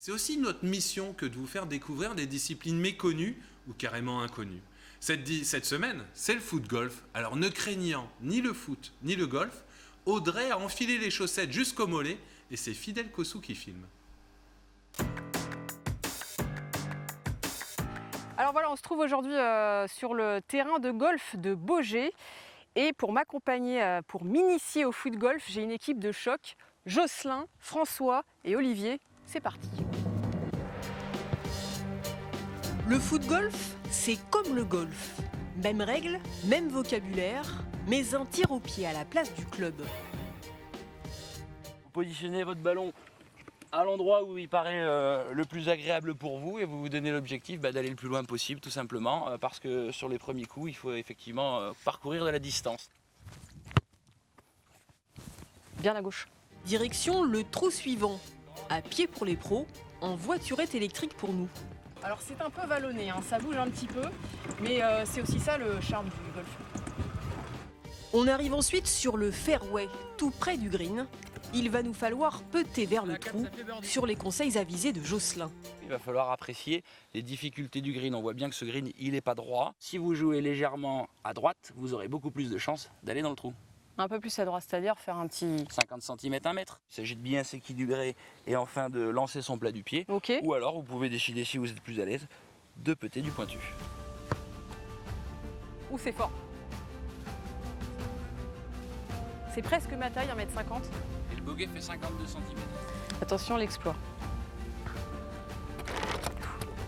C'est aussi notre mission que de vous faire découvrir des disciplines méconnues ou carrément inconnues. Cette semaine, c'est le foot-golf. Alors ne craignant ni le foot ni le golf, Audrey a enfilé les chaussettes jusqu'au mollet et c'est Fidèle Kossou qui filme. Alors voilà, on se trouve aujourd'hui sur le terrain de golf de Baugé. Et pour m'accompagner, pour m'initier au foot-golf, j'ai une équipe de choc. Jocelyn, François et Olivier. C'est parti. Le foot-golf, c'est comme le golf. Même règle, même vocabulaire, mais un tir au pied à la place du club. Vous positionnez votre ballon à l'endroit où il paraît le plus agréable pour vous et vous vous donnez l'objectif d'aller le plus loin possible tout simplement parce que sur les premiers coups il faut effectivement parcourir de la distance. Bien à gauche. Direction le trou suivant. À pied pour les pros, en voiturette électrique pour nous. Alors c'est un peu vallonné, hein, ça bouge un petit peu, mais c'est aussi ça le charme du golf. On arrive ensuite sur le fairway, tout près du green. Il va nous falloir peuter vers le trou sur les conseils avisés de Jocelyn. Il va falloir apprécier les difficultés du green. On voit bien que ce green, il n'est pas droit. Si vous jouez légèrement à droite, vous aurez beaucoup plus de chances d'aller dans le trou. Un peu plus à droite, c'est-à-dire faire un petit... 50 cm, 1 mètre. Il s'agit de bien s'équilibrer et enfin de lancer son plat du pied. Ok. Ou alors vous pouvez décider, si vous êtes plus à l'aise, de peuter du pointu. Ouh, c'est fort. C'est presque ma taille, 1m50. Et le bogey fait 52 cm. Attention, l'exploit.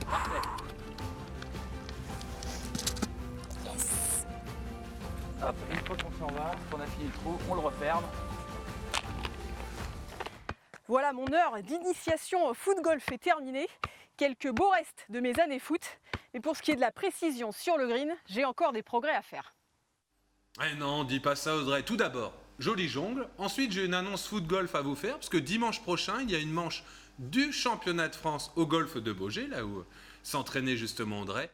Parfait. Hop, une fois qu'on s'en va, qu'on a fini le trou, on le referme. Voilà, mon heure d'initiation au foot-golf est terminée. Quelques beaux restes de mes années foot. Mais pour ce qui est de la précision sur le green, j'ai encore des progrès à faire. Eh non, dis pas ça Audrey. Tout d'abord, jolie jongle. Ensuite, j'ai une annonce foot-golf à vous faire, parce que dimanche prochain, il y a une manche du championnat de France au golf de Baugé, là où s'entraînait justement Audrey.